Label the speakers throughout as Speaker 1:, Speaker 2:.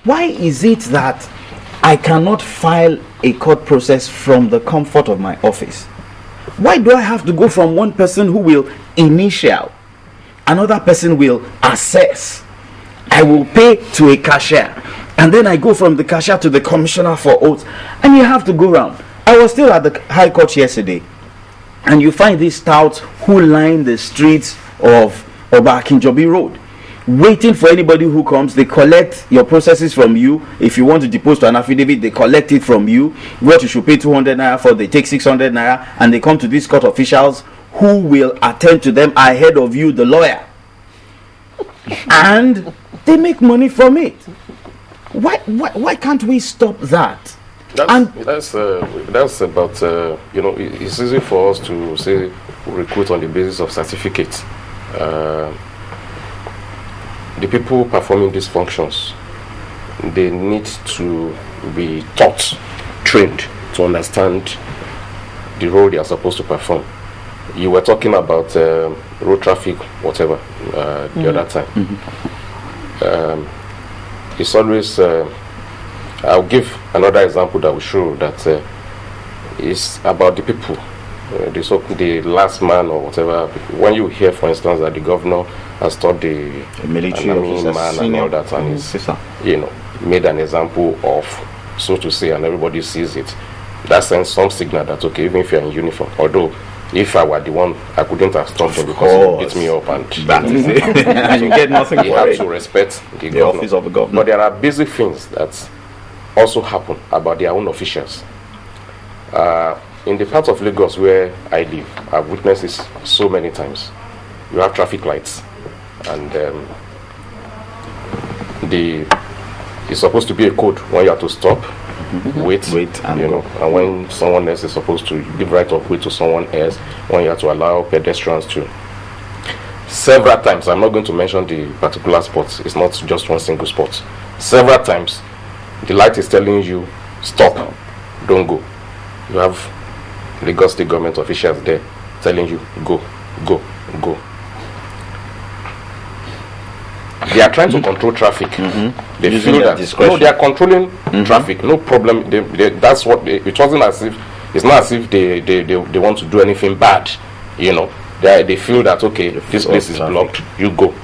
Speaker 1: Why is it that I cannot file a court process from the comfort of my office? Why do I have to go from one person who will initial, another person will assess, I will pay to a cashier, and then I go from the cashier to the commissioner for oaths, and you have to go round? I was still at the High Court yesterday, and you find these touts who line the streets of Obakinjobi Road, waiting for anybody who comes. They collect your processes from you. If you want to depose to an affidavit, they collect it from you. What you should pay 200 naira for, they take 600 naira, and they come to these court officials who will attend to them ahead of you, the lawyer, and they make money from it. Why can't we stop that?
Speaker 2: That's about it's easy for us to say recruit on the basis of certificates. The people performing these functions, they need to be taught, trained to understand the role they are supposed to perform. You were talking about road traffic, whatever, the other time. It's always I'll give another example that will show that it's about the people, the last man or whatever. When you hear, for instance, that the governor has taught the
Speaker 1: military
Speaker 2: man and all that, and he's made an example of, so to say, and everybody sees it, that sends some signal that, okay, even if you're in uniform, although if I were the one, I couldn't have stopped him because he beat me up, and
Speaker 1: that is it. And you get nothing for it.
Speaker 2: You have to respect the
Speaker 1: office of the governor.
Speaker 2: But there are basic things that also happen about their own officials. In the part of Lagos where I live, I've witnessed this so many times. You have traffic lights, and it's supposed to be a code when you have to stop, wait, and and when someone else is supposed to give right of way to someone else, when you have to allow pedestrians to. Several times, I'm not going to mention the particular spots, it's not just one single spot. Several times, the light is telling you, stop, don't go. You have Lagos State government officials there telling you, go, go, go. They are trying to control traffic. They feel that they are controlling traffic, no problem. That's what it wasn't as if, it's not as if they want to do anything bad, They feel that, okay, this place is blocked, you go.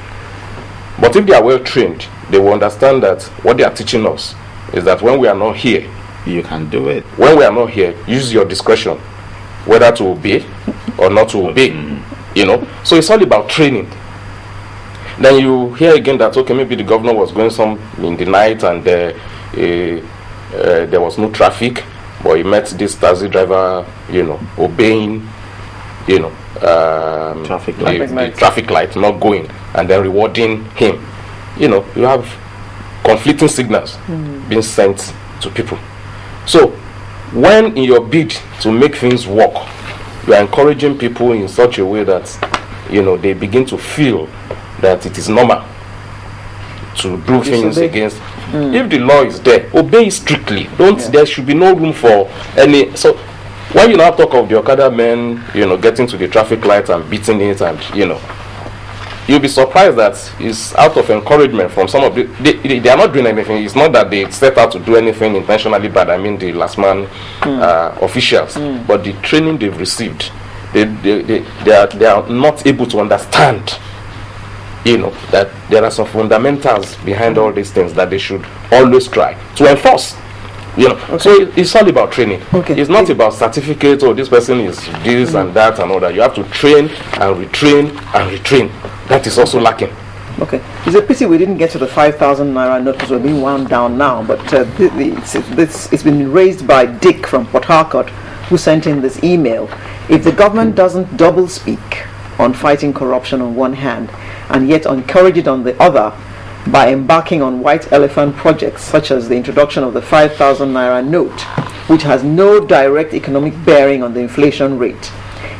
Speaker 2: But if they are well trained, they will understand that what they are teaching us is that when we are not here,
Speaker 1: you can do it.
Speaker 2: When we are not here, use your discretion whether to obey or not to obey. So it's all about training. Then you hear again that, okay, maybe the governor was going some in the night and there was no traffic, but he met this taxi driver, obeying, traffic light, not going, and then rewarding him. You have conflicting signals being sent to people. So when in your bid to make things work, you are encouraging people in such a way that they begin to feel that it is normal to do things against. If the law is there, obey strictly. There should be no room for any. So when you now talk of the Okada men, getting to the traffic light and beating it, and you'll be surprised that it's out of encouragement from some of they are not doing anything. It's not that they set out to do anything intentionally bad. I mean the last man officials, but the training they've received, they are not able to understand that there are some fundamentals behind all these things that they should always try to enforce. Okay. So it's all about training. Okay. It's not about certificates or this person is this and that and all that. You have to train and retrain and retrain. That is also lacking.
Speaker 3: Okay. It's a pity we didn't get to the 5,000 naira note because we're being wound down now. But it's been raised by Dick from Port Harcourt, who sent in this email. If the government doesn't double speak on fighting corruption on one hand and yet encourage it on the other by embarking on white elephant projects such as the introduction of the 5,000 naira note, which has no direct economic bearing on the inflation rate,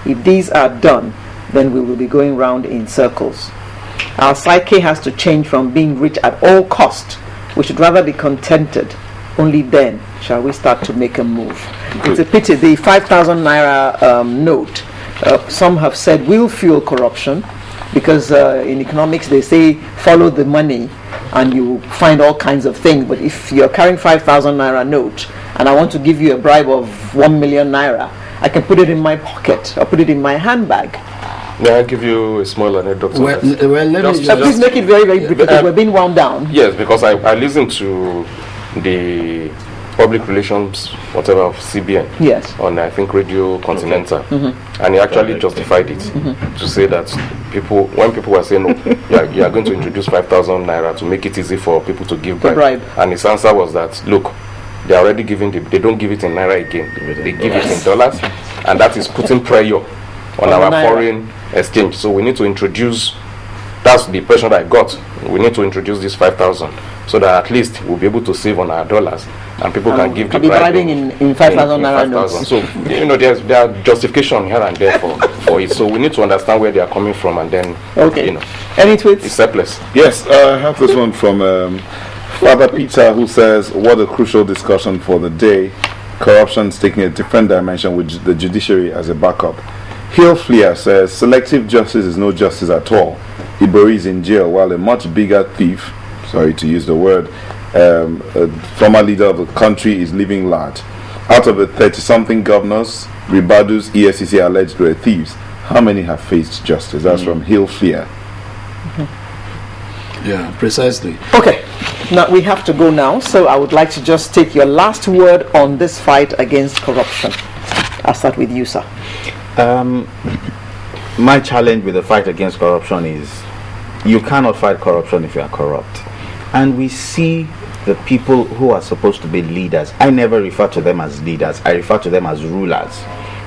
Speaker 3: if these are done, then we will be going round in circles. Our psyche has to change from being rich at all cost. We should rather be contented. Only then shall we start to make a move. Good. It's a pity the 5,000 naira note, some have said will fuel corruption, because in economics they say follow the money, and you find all kinds of things. But if you're carrying 5,000 naira note and I want to give you a bribe of 1 million naira, I can put it in my pocket or put it in my handbag.
Speaker 2: May I give you a small anecdote?
Speaker 4: Let me
Speaker 3: Please make it very, very brief because we're being wound down.
Speaker 2: Yes, because I listened to the public relations, whatever, of CBN.
Speaker 3: Yes.
Speaker 2: On, I think, Radio Continental. And he actually justified it to say that when people were saying, no, you are going to introduce 5,000 naira to make it easy for people to give bribe. And his answer was that, look, they are already giving they don't give it in naira again. They give it in dollars. And that is putting pressure on our foreign exchange. So we need to introduce, that's the impression I got. We need to introduce this 5,000 so that at least we'll be able to save on our dollars and people can give the
Speaker 3: bribing in 5,000 naira notes.
Speaker 2: So, there are justification here and there for it. So we need to understand where they are coming from and then,
Speaker 3: Any tweets?
Speaker 2: It's surplus.
Speaker 5: Yes, I have this one from Father Peter, who says, what a crucial discussion for the day. Corruption is taking a different dimension with the judiciary as a backup. Hill Fleer says, selective justice is no justice at all. Ibori is in jail while a much bigger thief, sorry to use the word, a former leader of the country is living large. Out of the 30-something governors, Ribadu's EFCC alleged were thieves. How many have faced justice? That's from Hill Fleer.
Speaker 4: Yeah, precisely.
Speaker 3: Okay, now we have to go now, so I would like to just take your last word on this fight against corruption. I'll start with you, sir.
Speaker 1: My challenge with the fight against corruption is you cannot fight corruption if you are corrupt. And we see the people who are supposed to be leaders. I never refer to them as leaders. I refer to them as rulers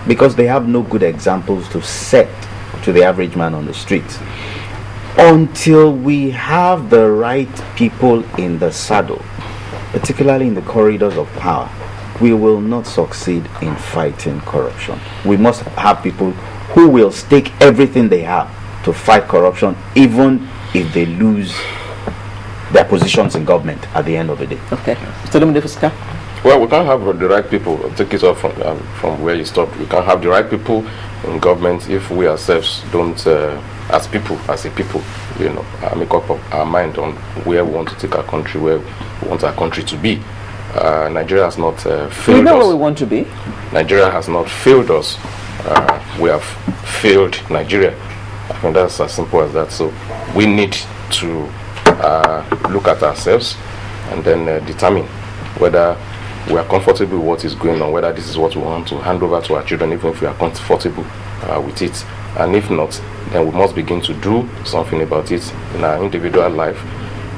Speaker 1: because they have no good examples to set to the average man on the streets. Until we have the right people in the saddle, particularly in the corridors of power, we will not succeed in fighting corruption. We must have people who will stake everything they have to fight corruption, even if they lose their positions in government at the end of the day.
Speaker 3: Okay. Mr. Dominic.
Speaker 2: Well, we can't have the right people. Take it off from where you stopped. We can't have the right people in government if we ourselves don't, as a people, make up our mind on where we want to take our country, where we want our country to be. Nigeria has not failed us.
Speaker 3: We know where we want to be.
Speaker 2: Nigeria has not failed us. We have failed Nigeria. I think that's as simple as that. So we need to look at ourselves and then determine whether we are comfortable with what is going on, whether this is what we want to hand over to our children, even if we are comfortable with it. And if not, then we must begin to do something about it in our individual life,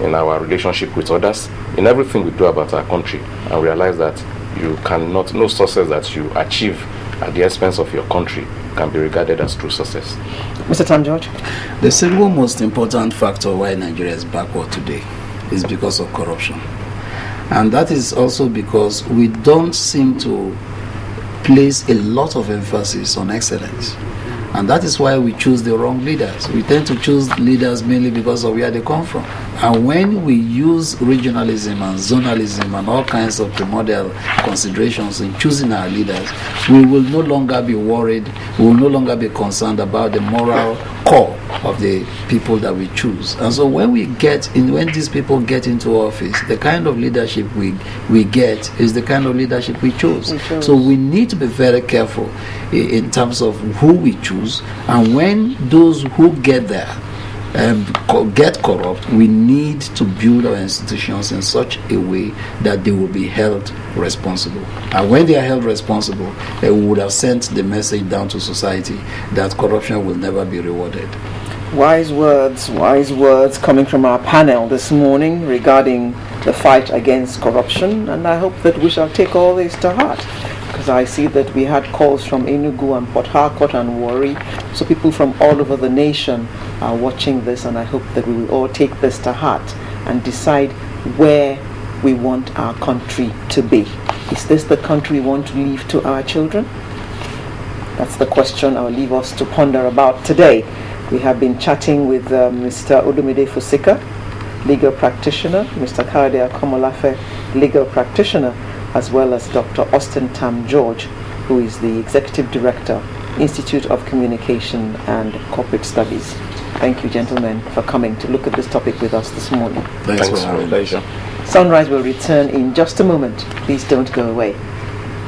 Speaker 2: in our relationship with others, in everything we do about our country, and realize that you cannot, no success that you achieve at the expense of your country can be regarded as true success.
Speaker 3: Mr. Tam George?
Speaker 4: The single most important factor why Nigeria is backward today is because of corruption. And that is also because we don't seem to place a lot of emphasis on excellence. And that is why we choose the wrong leaders. We tend to choose leaders mainly because of where they come from. And when we use regionalism and zonalism and all kinds of primordial considerations in choosing our leaders, we will no longer be worried, we will no longer be concerned about the moral core of the people that we choose. And so when these people get into office, the kind of leadership we get is the kind of leadership we choose. So we need to be very careful in terms of who we choose, and when those who get there get corrupt, we need to build our institutions in such a way that they will be held responsible. And when they are held responsible, we would have sent the message down to society that corruption will never be rewarded.
Speaker 3: Wise words coming from our panel this morning regarding the fight against corruption, and I hope that we shall take all this to heart, because I see that we had calls from Enugu and Port Harcourt and Warri, so people from all over the nation are watching this, and I hope that we will all take this to heart and decide where we want our country to be. Is this the country we want to leave to our children? That's the question I'll leave us to ponder about today. We have been chatting with Mr. Olumide Fusika, legal practitioner, Mr. Kayode Komolafe, legal practitioner, as well as Dr. Austin Tam George, who is the Executive Director, Institute of Communication and Corporate Studies. Thank you, gentlemen, for coming to look at this topic with us this morning.
Speaker 4: Thanks
Speaker 2: Thanks
Speaker 4: for
Speaker 2: for
Speaker 4: having
Speaker 2: the
Speaker 4: us.
Speaker 2: pleasure.
Speaker 3: Sunrise will return in just a moment. Please don't go away.